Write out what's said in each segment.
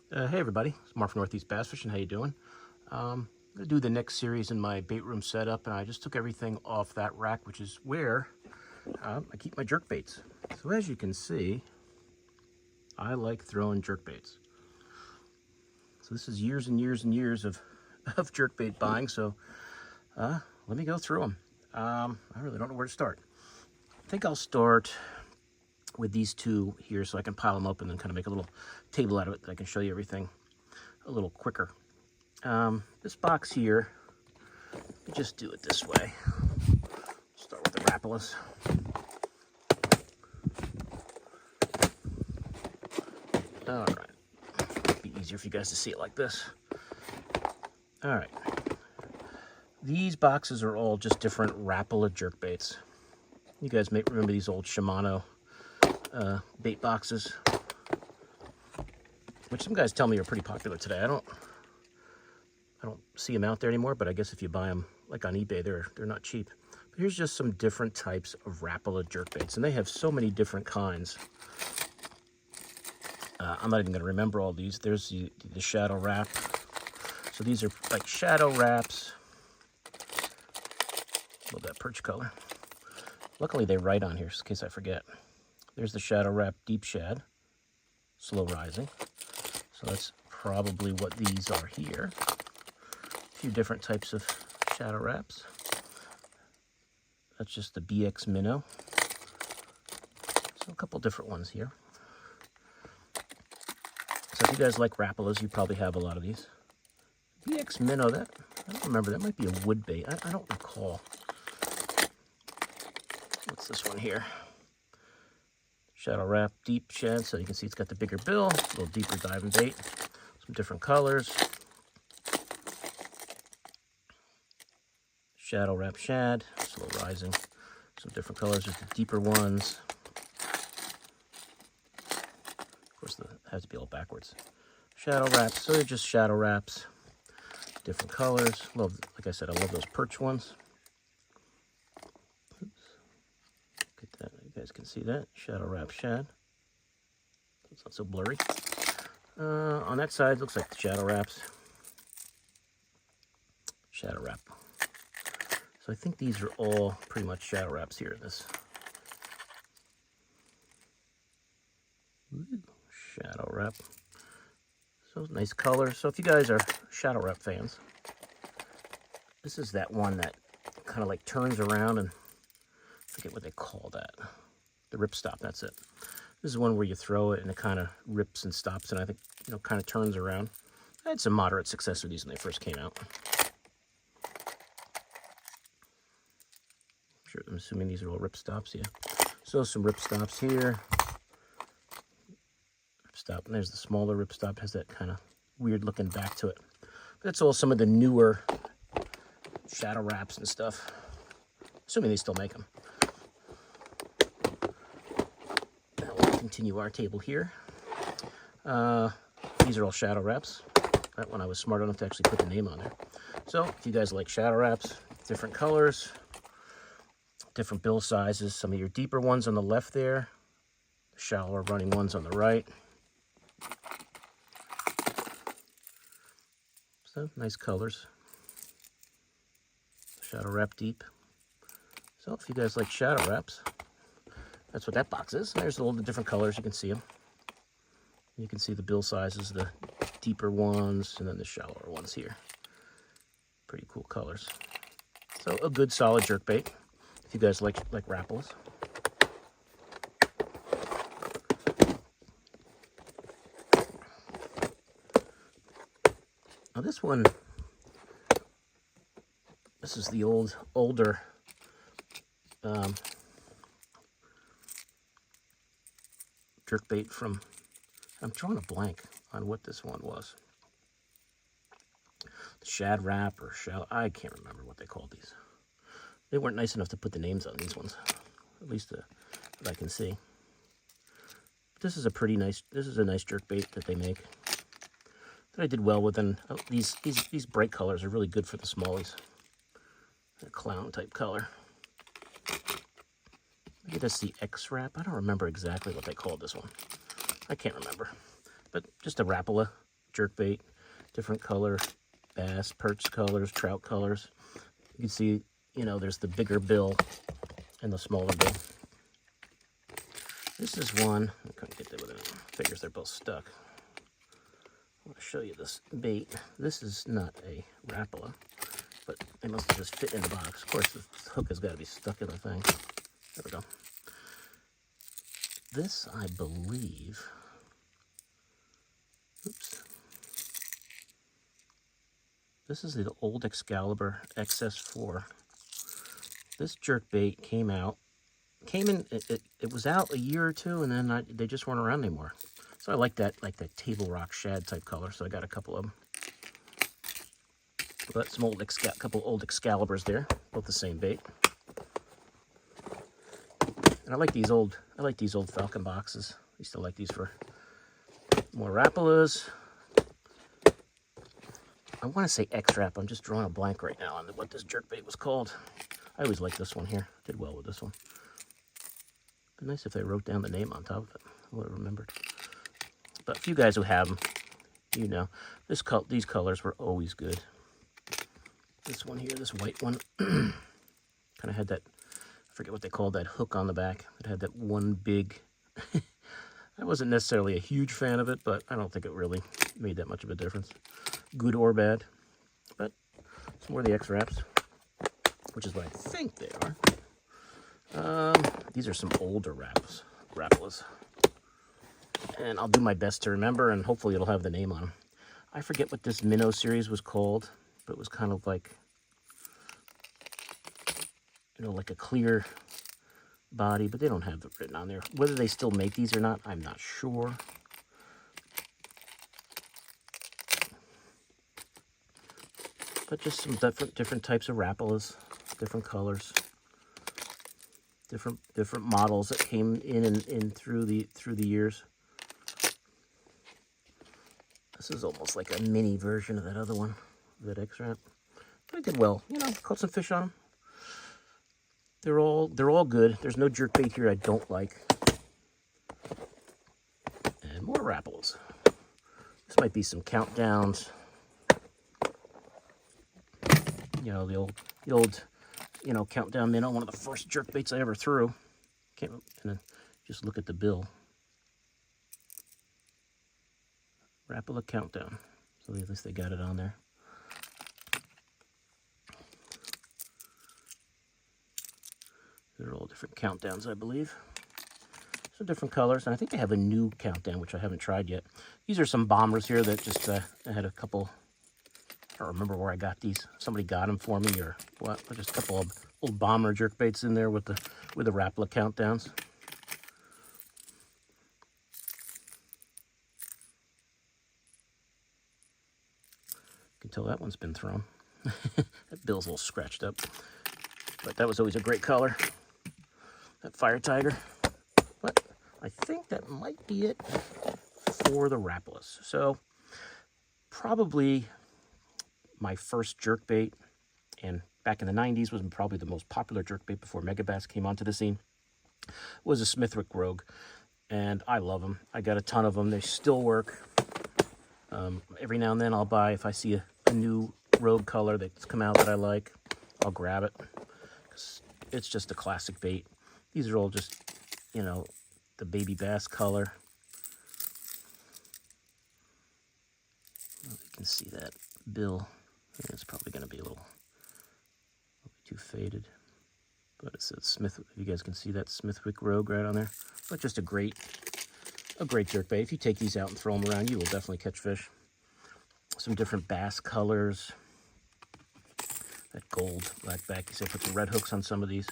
Hey everybody, it's Mark from Northeast Bass Fishing. How you doing? I'm going to do the next series in my bait room setup, and I just took everything off that rack, which is where I keep my jerk baits. So as you can see, I like throwing jerk baits. So this is years and years and years of jerk bait buying, so let me go through them. I really don't know where to start. I think I'll start with these two here so I can pile them up and then kind of make a little table out of it that I can show you everything a little quicker. This box here, let me just do it this way. Start with the Rapalas. All right, be easier for you guys to see it like this. All right, these boxes are all just different Rapala jerkbaits. You guys may remember these old Shimano bait boxes, which some guys tell me are pretty popular today. I don't see them out there anymore, but I guess if you buy them like on eBay, they're not cheap. But here's just some different types of Rapala jerkbaits, and they have so many different kinds. I'm not even going to remember all these. There's the shadow wrap. So these are like shadow wraps. Love that perch color. Luckily they write on here in case I forget. There's the shadow wrap deep shad, slow rising. So that's probably what these are here. A few different types of shadow wraps. That's just the BX Minnow. So a couple different ones here. So if you guys like Rapalas, you probably have a lot of these. BX Minnow, that I don't remember. That might be a wood bait. I don't recall. What's this one here? Shadow wrap deep shad, so you can see it's got the bigger bill, a little deeper diving bait, some different colors. Shadow wrap shad, slow rising, some different colors. There's the deeper ones. Of course, it has to be all backwards. Shadow wraps, so they're just shadow wraps, different colors. Love, like I said, I love those perch ones. Look at that, you guys can see that. Shadow wrap shad. It's not so blurry. On that side, looks like the shadow wraps. Shadow wrap. So I think these are all pretty much shadow wraps here. This shadow wrap. So nice color. So if you guys are shadow wrap fans, this is that one that kind of like turns around and I forget what they call that. The ripstop, that's it. This is one where you throw it and it kind of rips and stops, and I think, you know, kind of turns around. I had some moderate success with these when they first came out. Sure, I'm assuming these are all ripstops, yeah. So some ripstops here. Ripstop, and there's the smaller ripstop, has that kind of weird looking back to it. But that's all some of the newer shadow wraps and stuff. Assuming they still make them. Now we'll continue our table here. These are all shadow wraps. That one I was smart enough to actually put the name on there. So if you guys like shadow wraps, different colors, different bill sizes, some of your deeper ones on the left there, the shallower running ones on the right. So nice colors. Shadow wrap deep. So if you guys like shadow wraps, that's what that box is. There's all the different colors, you can see them. You can see the bill sizes, the deeper ones, and then the shallower ones here. Pretty cool colors. So a good solid jerkbait if you guys like Rapalas. Now this one, this is the older jerkbait from, I'm drawing a blank on what this one was. The shad wrap or shell, I can't remember what they called these. They weren't nice enough to put the names on these ones, at least that I can see. But this is a pretty nice, this is a nice jerkbait that they make that I did well with, and these bright colors are really good for the smallies. A clown type color. Maybe that's the X wrap. I don't remember exactly what they called this one. I can't remember. But just a Rapala. jerkbait, different color bass, perch colors, trout colors. You can see, you know, there's the bigger bill and the smaller bill. This is one, I couldn't get there with it. Figures they're both stuck. I want to show you this bait. This is not a Rapala, but they must have just fit in the box. Of course, the hook has got to be stuck in the thing. There we go. This, I believe, oops. This is the old Excalibur XS4. This jerkbait came in, it was out a year or two, and then they just weren't around anymore. So I like that table rock shad type color, so I got a couple of them. But some couple old Excaliburs there, both the same bait. And I like these old Falcon boxes. I used to like these for more Rapalas. I want to say X-Rap. I'm just drawing a blank right now on what this jerkbait was called. I always liked this one here. Did well with this one. It'd be nice if they wrote down the name on top of it. I would have remembered. But a few guys who have them, you know, these colors were always good. This one here, this white one, kind of had that, I forget what they called that hook on the back. It had that one big, I wasn't necessarily a huge fan of it, but I don't think it really made that much of a difference. Good or bad. But some more of the X-Raps, which is what I think they are. These are some older Rapalas. And I'll do my best to remember, and hopefully it'll have the name on them. I forget what this Minnow series was called, but it was kind of like, you know, like a clear body, but they don't have it written on there. Whether they still make these or not, I'm not sure. But just some different types of Rapalas, different colors, different models that came in and through the years. This is almost like a mini version of that other one, that X-Rap. But I did well, you know, caught some fish on them. They're all good. There's no jerkbait here I don't like. And more Rapalas. This might be some countdowns. You know, the old, you know, countdown minnow, one of the first jerkbaits I ever threw. And then just look at the bill. Rapala countdown. So at least they got it on there. They're all different countdowns, I believe. Some different colors, and I think they have a new countdown, which I haven't tried yet. These are some bombers here that just, I had a couple, I don't remember where I got these. Somebody got them for me or what. Just a couple of old bomber jerkbaits in there with the Rapala countdowns. You can tell that one's been thrown. That bill's a little scratched up. But that was always a great color. That Fire Tiger. But I think that might be it for the Rapalas. So probably my first jerkbait, and back in the 90s was probably the most popular jerkbait before Megabass came onto the scene, was a Smithwick Rogue. And I love them. I got a ton of them. They still work. Every now and then I'll buy, if I see a new Rogue color that's come out that I like, I'll grab it. It's just a classic bait. These are all just, you know, the baby bass color. You can see that bill. It's probably going to be a little too faded. But it says Smith. You guys can see that Smithwick Rogue right on there. But just a great jerkbait. If you take these out and throw them around, you will definitely catch fish. Some different bass colors. That gold blackback. So put some red hooks on some of these.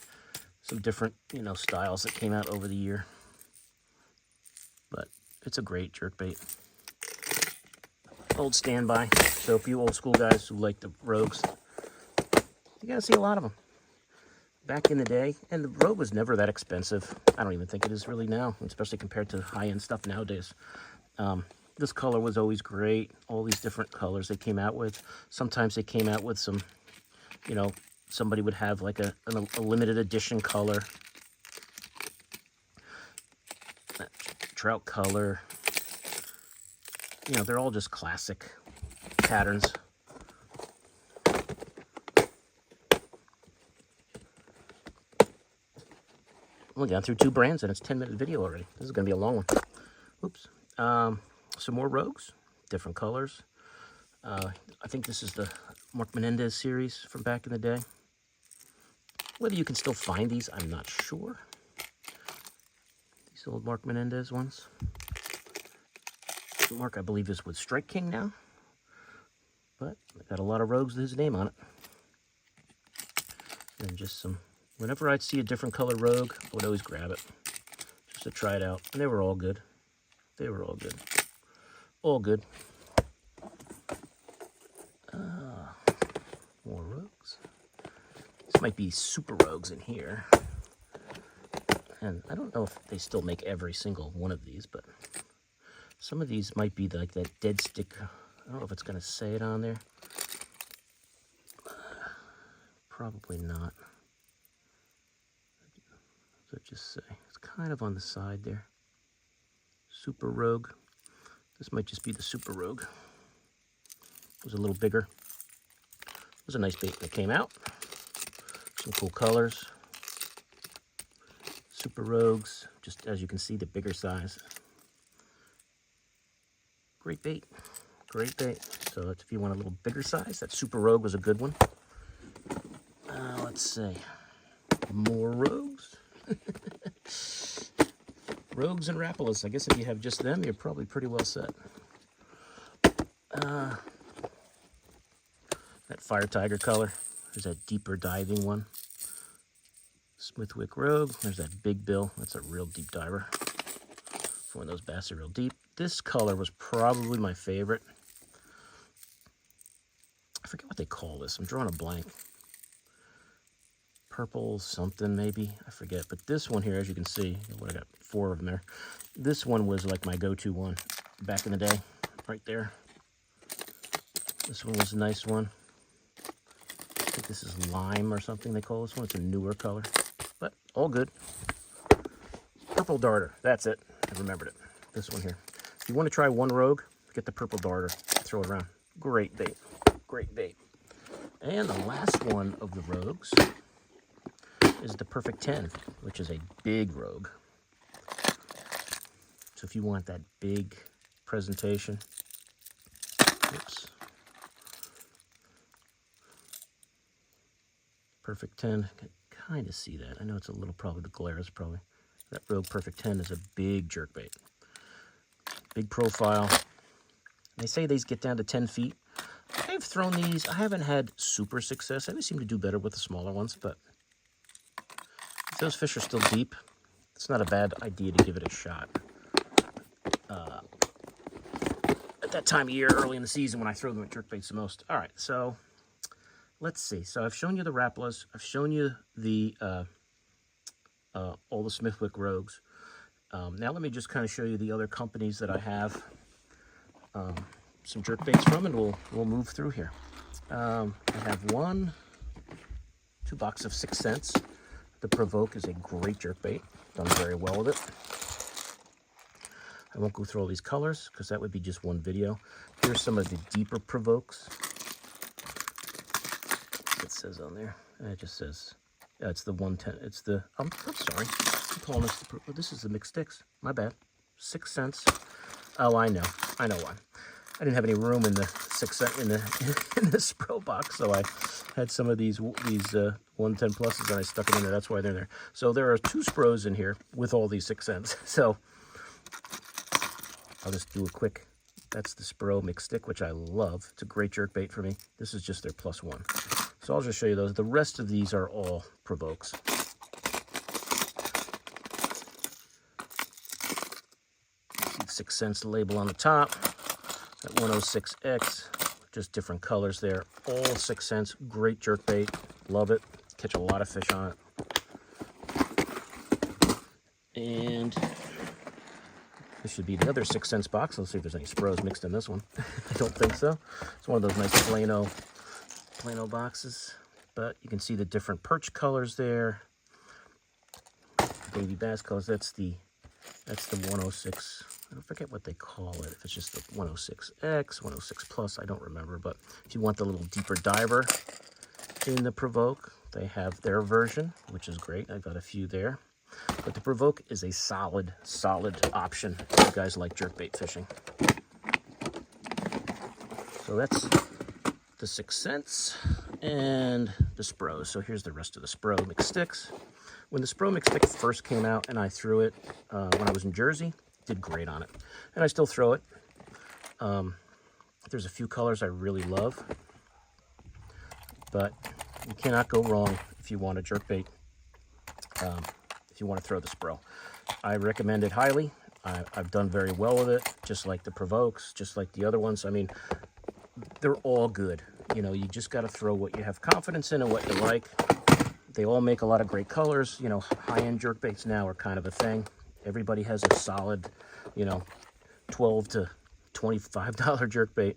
Some different, you know, styles that came out over the year. But it's a great jerkbait. Old standby. So if you old school guys who like the Rogues, you gotta see a lot of them. Back in the day, and the Rogue was never that expensive. I don't even think it is really now, especially compared to high-end stuff nowadays. This color was always great. All these different colors they came out with. Sometimes they came out with some, you know, somebody would have like a limited edition color. That trout color. You know, they're all just classic patterns. We got through 2 brands and it's a 10-minute video already. This is going to be a long one. Oops. Some more rogues, different colors. I think this is the Mark Menendez series from back in the day. Whether you can still find these, I'm not sure. These old Mark Menendez ones. Mark, I believe, is with Strike King now. But I got a lot of rogues with his name on it. And just some... Whenever I'd see a different color rogue, I would always grab it. Just to try it out. And they were all good. They were all good. All good. More rogues. This might be super rogues in here. And I don't know if they still make every single one of these, but some of these might be like that dead stick. I don't know if it's going to say it on there. Probably not. So just say it's kind of on the side there. Super rogue. This might just be the super rogue. It was a little bigger. It was a nice bait that came out. Some cool colors. Super rogues, just as you can see, the bigger size. Great bait. Great bait. So that's if you want a little bigger size. That super rogue was a good one. Let's see. More rogues. Rogues and Rapalas. I guess if you have just them, you're probably pretty well set. That Fire Tiger color. There's that deeper diving one. Smithwick Rogue. There's that Big Bill. That's a real deep diver. For when those bass are real deep. This color was probably my favorite. I forget what they call this. I'm drawing a blank. Purple something maybe. I forget. But this one here, as you can see, I got 4 of them there. This one was like my go-to one back in the day. Right there. This one was a nice one. I think this is lime or something they call this one. It's a newer color. But all good. Purple darter. That's it. I remembered it. This one here. If you want to try one rogue, get the purple darter. Throw it around. Great bait. Great bait. And the last one of the rogues is the Perfect 10, which is a big rogue. So if you want that big presentation, oops. Perfect 10, I can kind of see that. I know it's a little, probably the glare is probably. That Rogue Perfect 10 is a big jerkbait. Big profile. They say these get down to 10 feet. I've thrown these. I haven't had super success. I always seem to do better with the smaller ones, but if those fish are still deep, it's not a bad idea to give it a shot. At that time of year, early in the season, when I throw them at jerkbaits the most. All right, so let's see. So I've shown you the Rapalas. I've shown you the all the Smithwick rogues. Now let me just kind of show you the other companies that I have some jerkbaits from, and we'll move through here. I have 2 boxes of 6 cents. The Provoke is a great jerkbait. Done very well with it. I won't go through all these colors because that would be just one video. Here's some of the deeper Provokes. It says on there. It just says, it's the 110. It's the, I'm sorry. I'm calling this the, this is the mixed sticks. My bad. 6 cents. Oh, I know. I know why. I didn't have any room in the 6 cent in the Spro box, so I had some of these 110 pluses and I stuck them in there. That's why they're there. So there are 2 Spros in here with all these 6 cents. So I'll just do a quick. That's the Spro mixed stick, which I love. It's a great jerkbait for me. This is just their +1. So I'll just show you those. The rest of these are all Provokes. See 6 cents label on the top. That 106X, just different colors there. All 6 cents. Great jerkbait. Love it. Catch a lot of fish on it. And this should be the other 6 cents box. Let's see if there's any Spros mixed in this one. I don't think so. It's one of those nice Plano boxes. But you can see the different perch colors there. Baby bass colors. That's the 106. I forget what they call it, if it's just the 106X, 106 Plus, I don't remember. But if you want the little deeper diver in the Provoke, they have their version, which is great. I've got a few there. But the Provoke is a solid option if you guys like jerkbait fishing. So that's the 6 cents and the Spro. So here's the rest of the Spro mixed sticks. When the Spro mixed stick first came out and I threw it when I was in Jersey, did great on it. And I still throw it. There's a few colors I really love, but you cannot go wrong if you want a jerkbait, if you want to throw the Spro. I recommend it highly. I've done very well with it, just like the Provokes, just like the other ones. I mean, they're all good. You know, you just got to throw what you have confidence in and what you like. They all make a lot of great colors. You know, high-end jerkbaits now are kind of a thing. Everybody has a solid, you know, $12 to $25 jerkbait.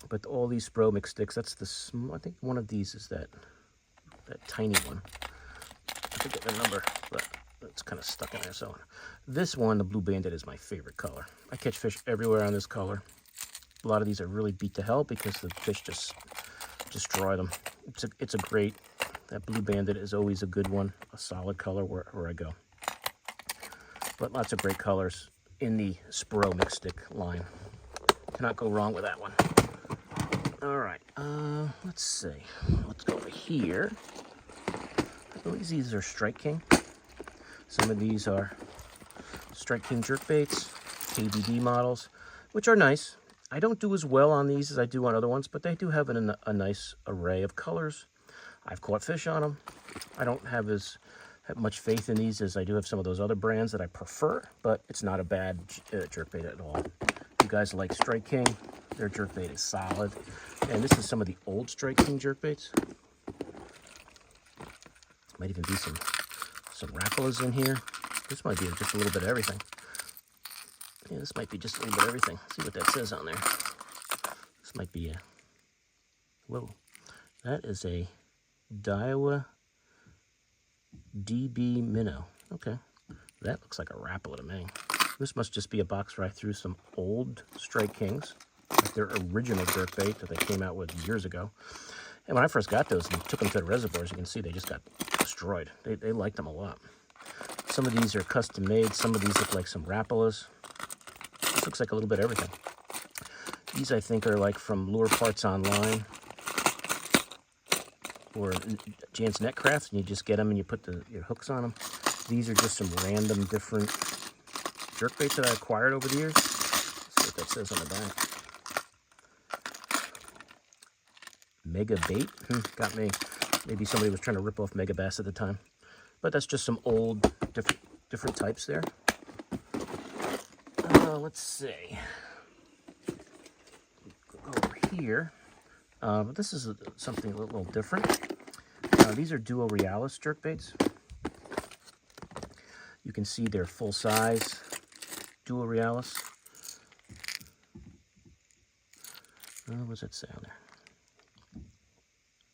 But all these Spro mixed sticks, that's the, I think one of these is that tiny one. I forget the number, but it's kind of stuck in there. So this one, the Blue Bandit, is my favorite color. I catch fish everywhere on this color. A lot of these are really beat to hell because the fish just destroy them. It's a great, that Blue Bandit is always a good one, a solid color wherever I go. But lots of great colors in the Spro mixed stick line. Cannot go wrong with that one. All right, let's see. Let's go over here. I believe these are Strike King. Some of these are Strike King jerkbaits, KBD models, which are nice. I don't do as well on these as I do on other ones, but they do have a nice array of colors. I've caught fish on them. I don't have much faith in these as I do have some of those other brands that I prefer, but it's not a bad jerkbait at all. If you guys like Strike King, their jerkbait is solid. And this is some of the old Strike King jerkbaits. Might even be some Rapalas in here. This might be just a little bit of everything. Yeah, this might be just a little bit of everything. Let's see what that says on there. This might be a, whoa, that is a Daiwa DB Minnow. Okay, that looks like a Rapala to me. This must just be a box where I threw some old Strike Kings, like their original jerkbait that they came out with years ago. And when I first got those and took them to the reservoirs, you can see they just got destroyed. They liked them a lot. Some of these are custom made. Some of these look like some Rapalas. This looks like a little bit of everything. These, I think, are like from Lure Parts Online or Jan's Netcraft, and you just get them and you put your hooks on them. These are just some random different jerkbaits that I acquired over the years. Let's see what that says on the back. Megabait, got me. Maybe somebody was trying to rip off Megabass at the time. But that's just some old, different types there. Let's see. Go over here. This is something a little different. These are Duo Realis jerkbaits. You can see they're full size Duo Realis. What does that say on there?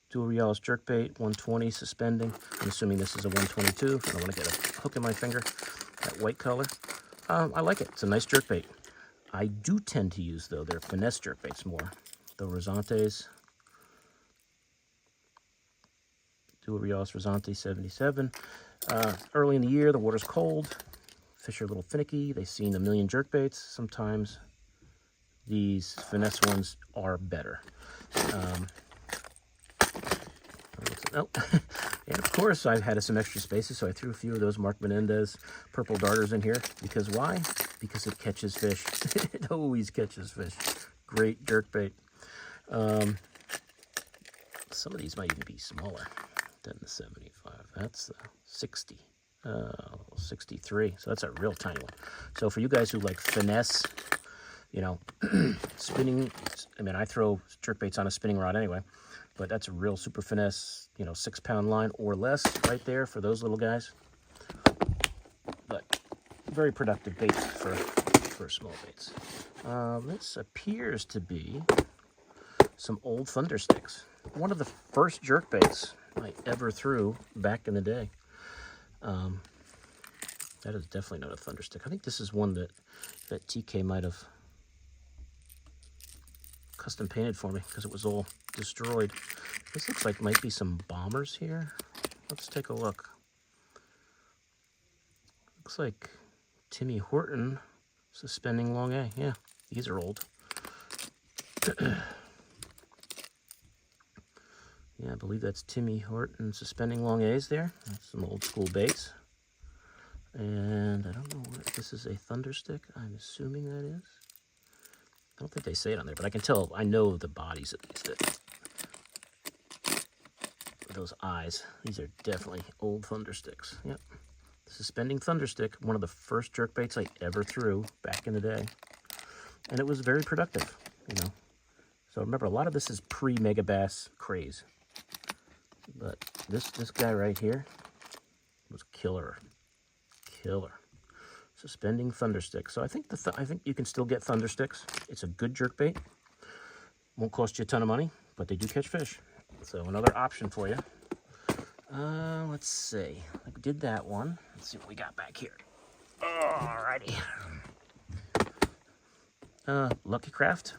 Duo Realis jerkbait, 120 suspending. I'm assuming this is a 122. I don't want to get a hook in my finger. That white color. I like it. It's a nice jerkbait. I do tend to use, though, their finesse jerkbaits more. The Rosantes. Duo Realis Rosante 77. Early in the year, the water's cold. Fish are a little finicky. They've seen a million jerkbaits. Sometimes these finesse ones are better. Oh, and of course, I've had some extra spaces, so I threw a few of those Mark Menendez purple darters in here. Because why? Because it catches fish. It always catches fish. Great jerkbait. Some of these might even be smaller than the 75. That's the 60. 63. So that's a real tiny one. So for you guys who like finesse, you know, spinning, I mean, I throw jerkbaits on a spinning rod anyway. But that's a real super finesse, you know, 6-pound line or less right there for those little guys. But very productive bait for small baits. This appears to be some old Thunder Sticks. One of the first jerkbaits I ever threw back in the day. That is definitely not a thunderstick. I think this is one that TK might have custom painted for me because it was all destroyed. This looks like might be some bombers here. Let's take a look. Looks like Timmy Horton suspending long A. Yeah, these are old. Yeah, I believe that's Timmy Horton suspending long A's there. That's some old school baits. And I don't know what this is, a thunderstick. I'm assuming that is. I don't think they say it on there, but I can tell, I know the bodies at least. Those eyes, these are definitely old thundersticks. Yep. Suspending thunderstick, one of the first jerkbaits I ever threw back in the day. And it was very productive, you know. So remember, a lot of this is pre-Megabass craze. But this guy right here was killer. Killer. Suspending thunderstick. So I think I think you can still get thundersticks. It's a good jerkbait. Won't cost you a ton of money, but they do catch fish. So another option for you. Let's see. I did that one. Let's see what we got back here. Alrighty. Lucky Craft.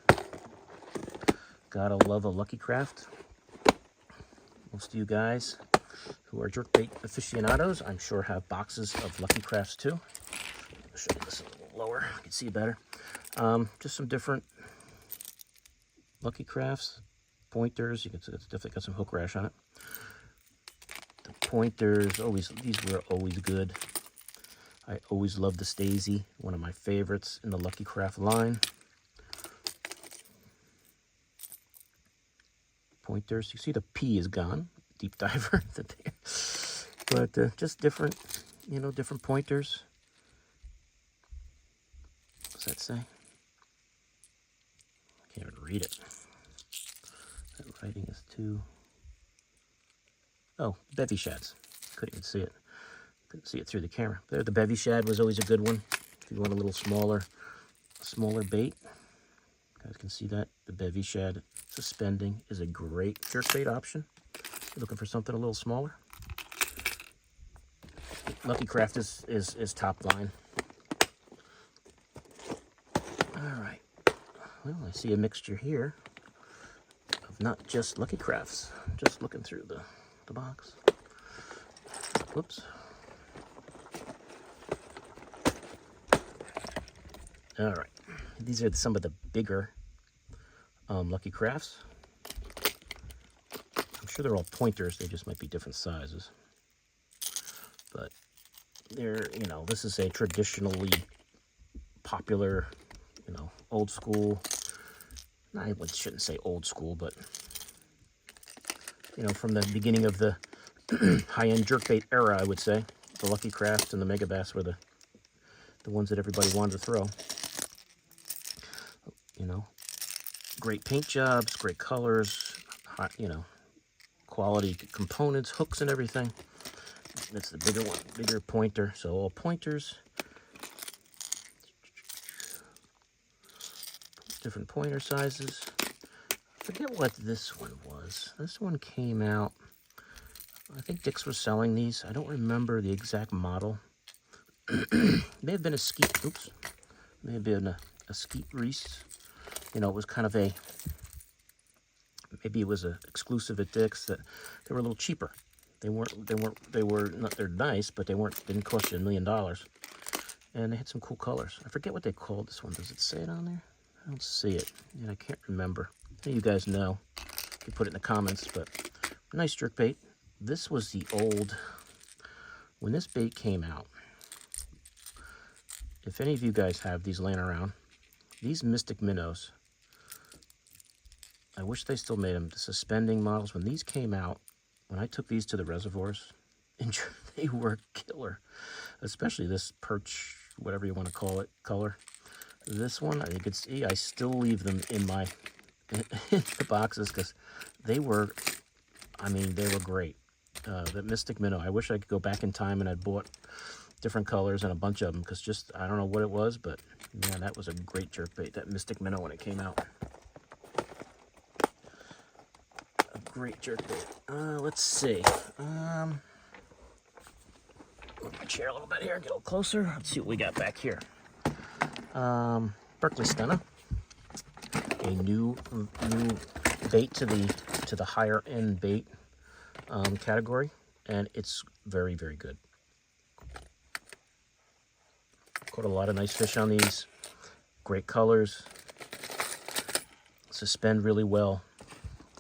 Gotta love a Lucky Craft. Most of you guys who are jerkbait aficionados, I'm sure, have boxes of Lucky Crafts too. I'll show you this a little lower. I can see better. Just some different Lucky Crafts. Pointers. You can see it's definitely got some hook rash on it. The pointers, these were always good. I always loved the Stacey, one of my favorites in the Lucky Craft line. Pointers, you see the P is gone, deep diver, but just different, you know, different pointers. What's that say? I can't even read it. That writing is too. Oh, bevy shads. Couldn't even see it. Couldn't see it through the camera. There, the bevy shad was always a good one. If you want a little smaller bait, you guys can see that. The bevy shad suspending is a great jerkbait option. You're looking for something a little smaller. Lucky Craft is top line. All right. Well, I see a mixture here of not just Lucky Crafts. Just looking through the box. Whoops. All right. These are some of the bigger Lucky Crafts. I'm sure they're all pointers. They just might be different sizes. But they're, you know, this is a traditionally popular, you know, old school. I shouldn't say old school, but, you know, from the beginning of the high-end jerkbait era, I would say. The Lucky Craft and the Megabass were the ones that everybody wanted to throw. You know, great paint jobs, great colors, hot, you know, quality components, hooks and everything. That's the bigger one, bigger pointer. So all pointers. Different pointer sizes. I forget what this one was. This one came out, I think Dick's was selling these. I don't remember the exact model. May have been a skeet, oops. May have been a skeet Reese. You know, it was kind of a, maybe it was an exclusive at Dick's that they were a little cheaper. They were not, they're nice, but didn't cost you $1 million. And they had some cool colors. I forget what they called this one. Does it say it on there? I don't see it, and I can't remember. You guys know. You can put it in the comments, but nice jerkbait. This was the old, when this bait came out, if any of you guys have these laying around, these Mystic Minnows, I wish they still made them, the suspending models. When these came out, when I took these to the reservoirs, they were killer. Especially this perch, whatever you want to call it, color. This one, I think it's, I still leave them in my in the boxes because they were, I mean, they were great. The Mystic Minnow, I wish I could go back in time and I'd bought different colors and a bunch of them because just, I don't know what it was, but man, that was a great jerkbait, that Mystic Minnow when it came out. A great jerkbait. Let's see. Move my chair a little bit here, get a little closer. Let's see what we got back here. Berkeley Stunner, a new bait to the higher end bait category, and it's very, very good. Caught a lot of nice fish on these. Great colors. Suspend really well.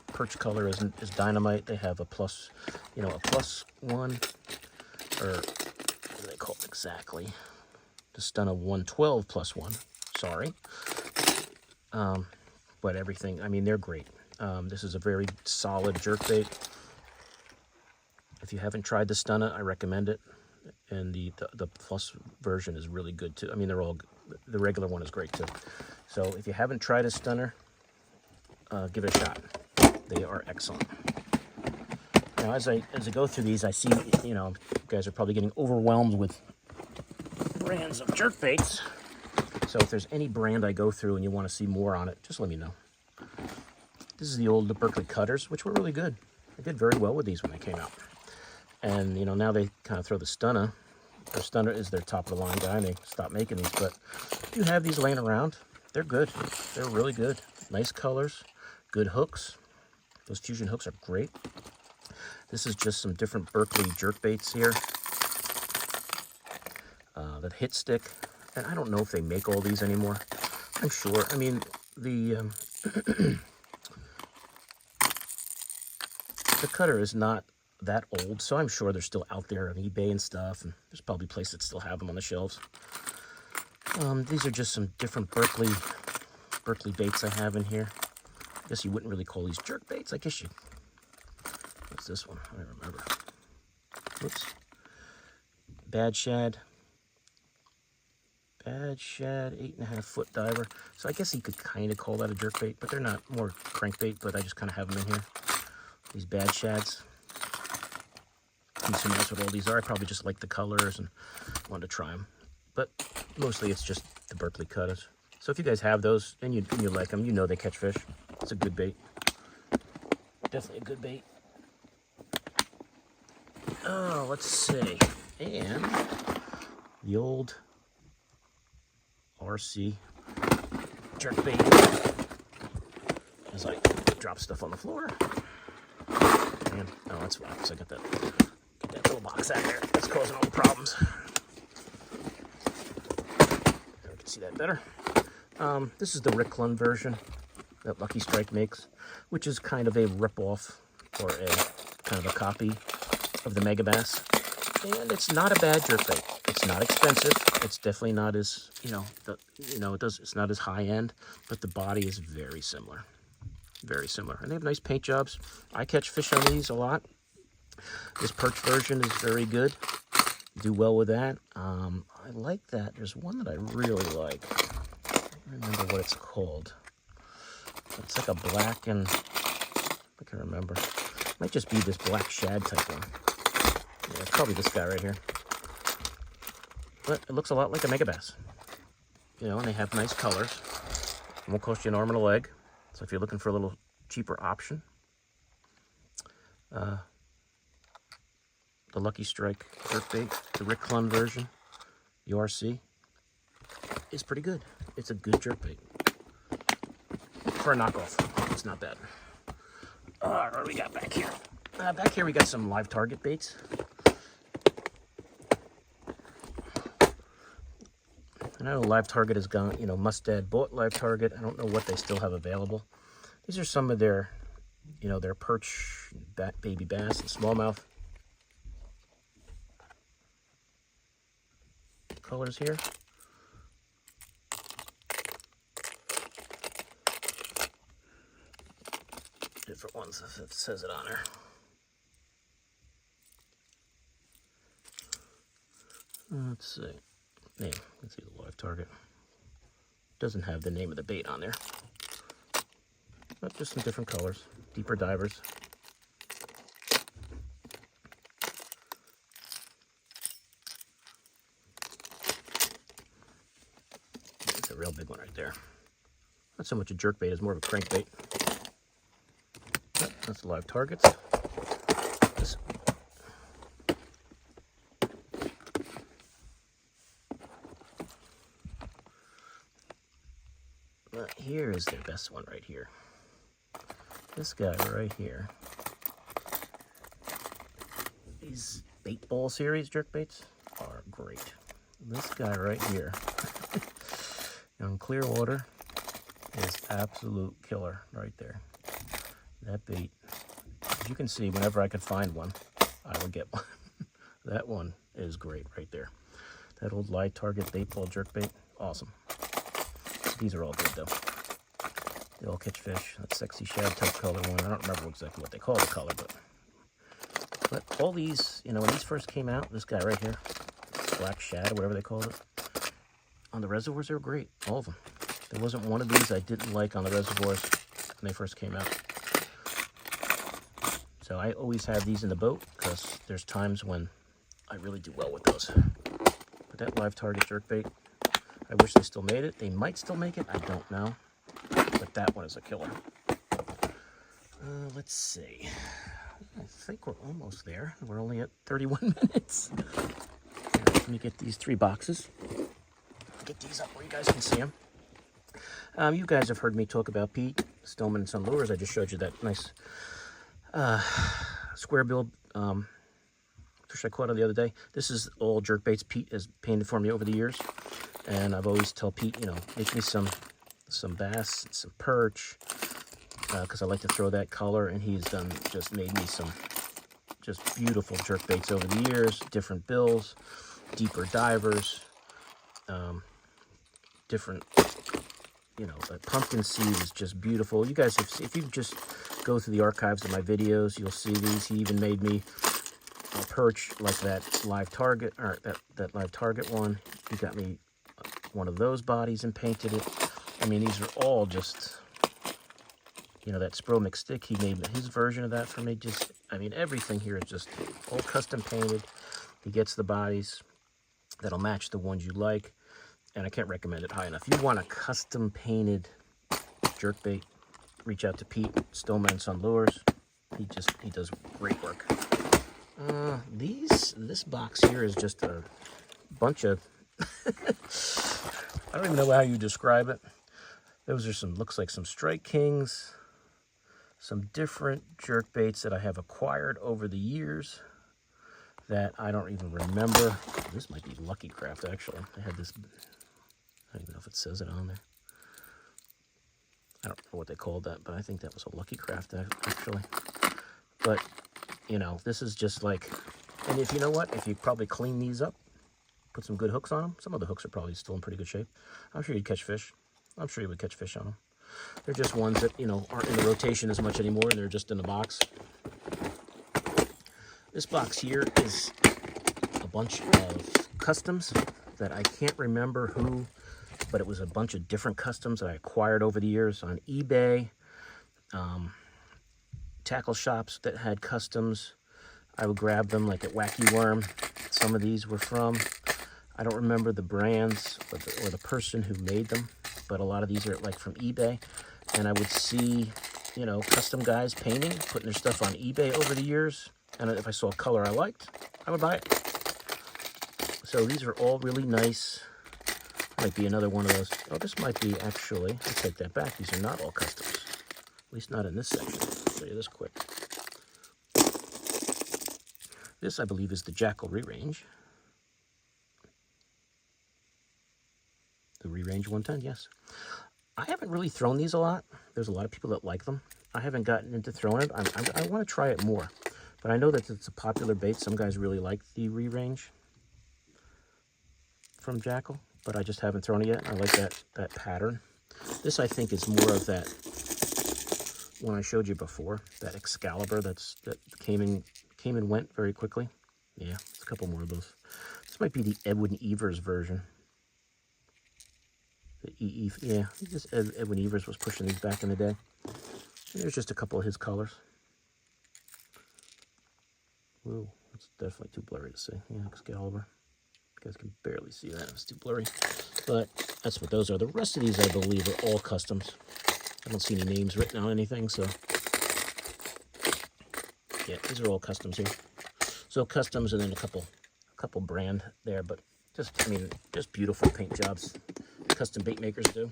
Perch color is dynamite. They have a plus, a +1, or what do they call it exactly? The Stunner 112 +1. Sorry. But everything, I mean, they're great. This is a very solid jerkbait. If you haven't tried the Stunner, I recommend it. And the plus version is really good too. I mean, they're all, the regular one is great too. So if you haven't tried a Stunner, give it a shot. They are excellent. Now, as I go through these, I see, you guys are probably getting overwhelmed with brands of jerkbaits. So if there's any brand I go through and you want to see more on it, just let me know. This is the Berkeley Cutters, which were really good. I did very well with these when they came out. And, now they kind of throw the Stunner. The Stunner is their top-of-the-line guy, and they stopped making these. But you have these laying around. They're good. They're really good. Nice colors, good hooks. Those fusion hooks are great. This is just some different Berkeley jerkbaits here. The hit stick. And I don't know if they make all these anymore. I'm sure. I mean, the the cutter is not that old, so I'm sure they're still out there on eBay and stuff, and there's probably places that still have them on the shelves. These are just some different Berkeley baits I have in here. I guess you wouldn't really call these jerk baits. I guess you... What's this one? I don't remember. Whoops. Bad Shad, 8.5 foot diver. So I guess you could kind of call that a jerk bait, but they're not. More crankbait, but I just kind of have them in here. These Bad Shads. Who knows what all these are? I probably just like the colors and wanted to try them. But mostly it's just the Berkeley Cutters. So if you guys have those and you like them, they catch fish. It's a good bait. Definitely a good bait. Oh, let's see. And the old RC jerkbait. As I drop stuff on the floor. And, oh, that's why, because I got that little box out there. That's causing all the problems. I can see that better. This is the Rick Clun version that Lucky Strike makes, which is kind of a rip-off or a kind of a copy of the Megabass. And it's not a bad jerkbait. It's not expensive. It's definitely not as, it's not as high-end, but the body is very similar. Very similar. And they have nice paint jobs. I catch fish on these a lot. This perch version is very good. Do well with that. I like that. There's one that I really like. I don't remember what it's called. It's like a black and... I can remember. It might just be this black shad type one. Yeah, it's probably this guy right here. But it looks a lot like a Megabass. And they have nice colors. It won't cost you an arm and a leg. So if you're looking for a little cheaper option, the Lucky Strike jerkbait, the Rick Clun version, the RC, is pretty good. It's a good jerkbait. For a knockoff, it's not bad. What do we got back here? Back here we got some live target baits. I know Live Target has gone, Mustad bought Live Target. I don't know what they still have available. These are some of their, their perch, baby bass, and smallmouth colors here. Different ones, it says it on there. Let's see. Name. Let's see the Live Target. Doesn't have the name of the bait on there. But just some different colors. Deeper divers. It's a real big one right there. Not so much a jerkbait, it's more of a crankbait. But that's the Live Targets. here is the best one right here. This guy right here. These bait ball series jerkbaits are great. This guy right here on clear water is absolute killer right there. That bait, as you can see, whenever I can find one, I will get one. That one is great right there. That old live target bait ball jerkbait, awesome. These are all good though. They all catch fish. That sexy shad type color one. I don't remember exactly what they call the color, but all these, you know, when these first came out, this guy right here, black shad or whatever they called it, on the reservoirs, they were great, all of them. There wasn't one of these I didn't like on the reservoirs when they first came out. So I always have these in the boat because there's times when I really do well with those. But that live target jerkbait, I wish they still made it. They might still make it, I don't know. But that one is a killer. Let's see. I think we're almost there. We're only at 31 minutes. Right, let me get these 3 boxes. Get these up where you guys can see them. You guys have heard me talk about Pete, Stillman and Son Lures. I just showed you that nice square bill fish I caught on the other day. This is all jerkbaits Pete has painted for me over the years. And I've always tell Pete, you know, make me some bass, some perch, because I like to throw that color, and he's just made me some just beautiful jerkbaits over the years, different bills, deeper divers, different, you know, the pumpkin seed is just beautiful. You guys have, if you just go through the archives of my videos, you'll see these. He even made me a perch like that live target, or that live target one. He got me one of those bodies and painted it. I mean, these are all just, you know, that Spro McStick, he made his version of that for me. Just, I mean, everything here is just all custom painted. He gets the bodies that'll match the ones you like, and I can't recommend it high enough. If you want a custom painted jerkbait, reach out to Pete, Stillman and Son Lures. He does great work. This box here is just a bunch of, I don't even know how you describe it. Those are some, looks like some Strike Kings, some different jerkbaits that I have acquired over the years that I don't even remember. This might be Lucky Craft, actually. I had this, I don't even know if it says it on there. I don't know what they called that, but I think that was a Lucky Craft, actually. But, you know, this is just like, and if you know what, if you probably clean these up, put some good hooks on them, some of the hooks are probably still in pretty good shape. I'm sure you'd catch fish. I'm sure you would catch fish on them. They're just ones that, you know, aren't in the rotation as much anymore, and they're just in the box. This box here is a bunch of customs that I can't remember who, but it was a bunch of different customs that I acquired over the years on eBay. Tackle shops that had customs, I would grab them, like at Wacky Worm. Some of these were from, I don't remember the brands or the person who made them, but a lot of these are like from eBay. And I would see, you know, custom guys painting, putting their stuff on eBay over the years. And if I saw a color I liked, I would buy it. So these are all really nice. Might be another one of those. Oh, this might be actually, I'll take that back. These are not all customs. At least not in this section. I'll show you this quick. This, I believe, is the Jackal Re-Range. The Re-Range 110, yes. I haven't really thrown these a lot. There's a lot of people that like them. I haven't gotten into throwing it. I want to try it more. But I know that it's a popular bait. Some guys really like the Re-Range from Jackal, but I just haven't thrown it yet. I like that pattern. This, I think, is more of that one I showed you before, that Excalibur that came and went very quickly. Yeah, it's a couple more of those. This might be the Edwin Evers version. Yeah, just Edwin Evers was pushing these back in the day. And there's just a couple of his colors. Whoa, that's definitely too blurry to see. Yeah, Excalibur. You guys can barely see that. It's too blurry. But that's what those are. The rest of these, I believe, are all customs. I don't see any names written on anything, so yeah, these are all customs here. So customs and then a couple brand there, but just, I mean, just beautiful paint jobs custom bait makers do.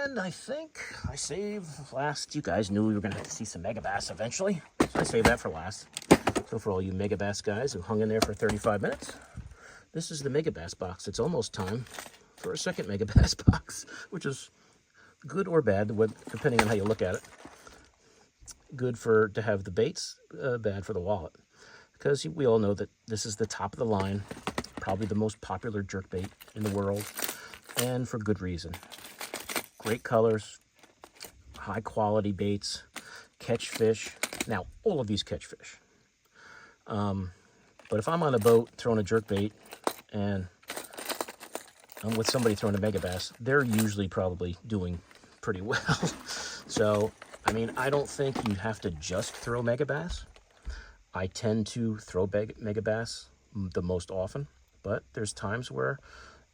And I think I saved last. You guys knew we were going to have to see some Megabass eventually, so I saved that for last. So for all you Megabass guys who hung in there for 35 minutes, this is the Megabass box. It's almost time for a second Megabass box, which is good or bad, depending on how you look at it. Good to have the baits, bad for the wallet. Because we all know that this is the top of the line, probably the most popular jerkbait in the world, and for good reason. Great colors, high quality baits, catch fish. Now, all of these catch fish. But if I'm on a boat throwing a jerkbait and I'm with somebody throwing a Megabass, they're usually probably doing pretty well. So, I mean, I don't think you have to just throw Megabass. I tend to throw Megabass the most often, but there's times where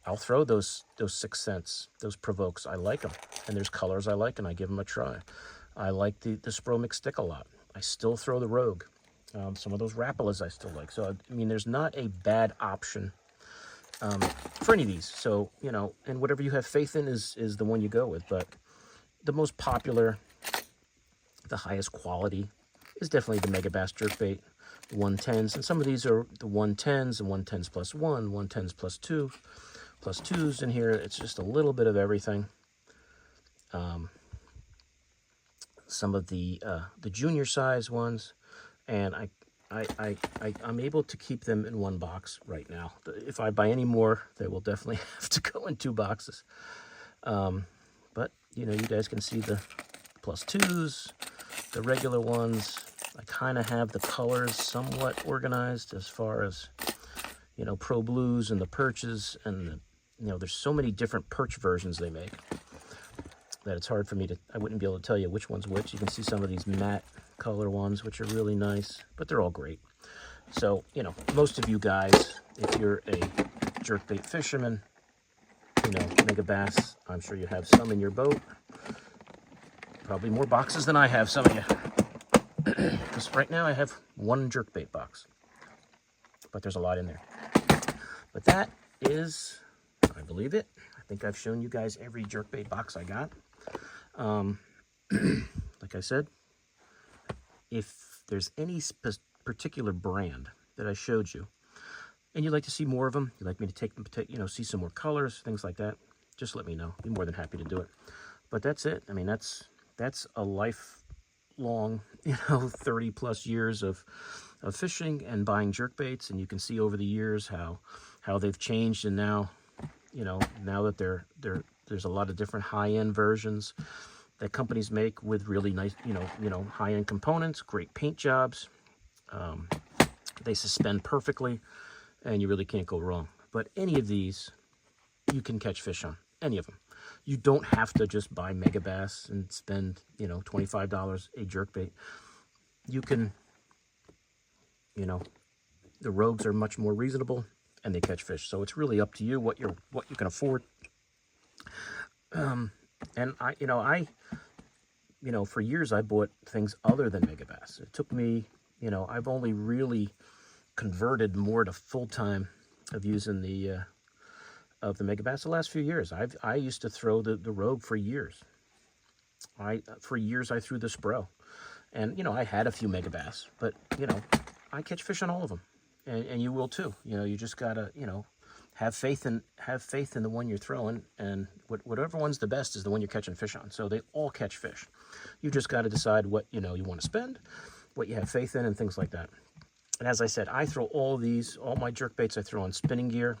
I'll throw those 6 cents, those provokes. I like them, and there's colors I like, and I give them a try. I like the Spro mixed stick a lot. I still throw the Rogue. Some of those Rapalas I still like. So, I mean, there's not a bad option for any of these. So, you know, and whatever you have faith in is the one you go with. But the most popular, the highest quality, is definitely the Megabass jerkbait, the 110s. And some of these are the 110s and 110s plus 1, 110s plus 2, plus 2s in here. It's just a little bit of everything. Some of the junior size ones, and I'm able to keep them in one box right now. If I buy any more, they will definitely have to go in 2 boxes. But, you know, you guys can see the plus 2s, the regular ones. I kind of have the colors somewhat organized as far as, you know, Pro Blues and the perches, and you know, there's so many different perch versions they make that it's hard for me I wouldn't be able to tell you which one's which. You can see some of these matte color ones, which are really nice, but they're all great. So, you know, most of you guys, if you're a jerkbait fisherman, you know, Megabass, I'm sure you have some in your boat. Probably more boxes than I have, some of you. Because right now I have 1 jerkbait box, but there's a lot in there. But that is, I believe it. I think I've shown you guys every jerkbait box I got. Like I said, if there's any particular brand that I showed you, and you'd like to see more of them, you'd like me to take them, you know, see some more colors, things like that, just let me know. I'd be more than happy to do it. But that's it. I mean, that's a lifelong, you know, 30 plus years of fishing and buying jerkbaits, and you can see over the years how they've changed, and now, you know, now that there's a lot of different high-end versions that companies make with really nice, you know, high-end components, great paint jobs. They suspend perfectly, and you really can't go wrong. But any of these, you can catch fish on, any of them. You don't have to just buy Megabass and spend, you know, $25 a jerkbait. You can, you know, the Rogues are much more reasonable, and they catch fish. So it's really up to you what you can afford. And for years I bought things other than Megabass. It took me, you know, I've only really converted more to full-time of using the Megabass the last few years. I used to throw the Rogue for years. For years I threw the Spro. And, you know, I had a few Megabass, but, you know, I catch fish on all of them. And you will too. You know, you just gotta, you know, have faith in the one you're throwing, and whatever one's the best is the one you're catching fish on. So they all catch fish. You just got to decide what, you know, you want to spend, what you have faith in, and things like that. And as I said, I throw all my jerkbaits I throw on spinning gear,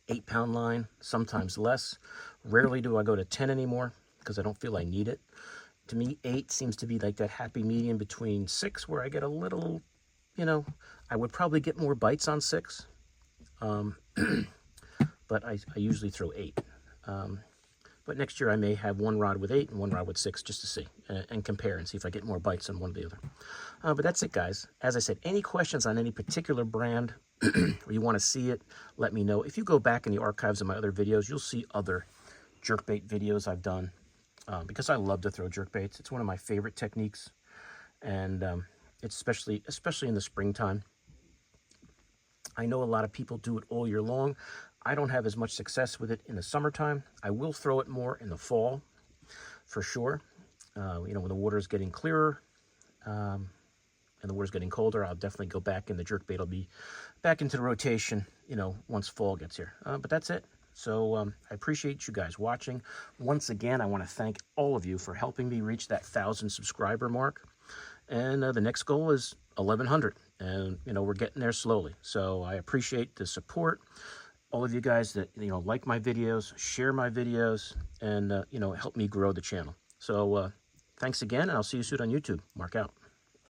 8-pound line, sometimes less. Rarely do I go to 10 anymore because I don't feel I need it. To me, 8 seems to be like that happy medium between 6, where I get a little, you know, I would probably get more bites on 6. But I usually throw 8. But next year I may have 1 rod with 8 and 1 rod with 6, just to see and compare and see if I get more bites on one or the other. But that's it, guys. As I said, any questions on any particular brand or you want to see it, let me know. If you go back in the archives of my other videos, you'll see other jerkbait videos I've done, because I love to throw jerkbaits. It's one of my favorite techniques, and it's especially in the springtime. I know a lot of people do it all year long. I don't have as much success with it in the summertime. I will throw it more in the fall, for sure. You know, when the water is getting clearer and the water's getting colder, I'll definitely go back, and the jerkbait will be back into the rotation, you know, once fall gets here. But that's it. So I appreciate you guys watching. Once again, I want to thank all of you for helping me reach that 1,000 subscriber mark. And the next goal is 1,100. And, you know, we're getting there slowly. So I appreciate the support. All of you guys that, you know, like my videos, share my videos, and, you know, help me grow the channel. So thanks again, and I'll see you soon on YouTube. Mark out.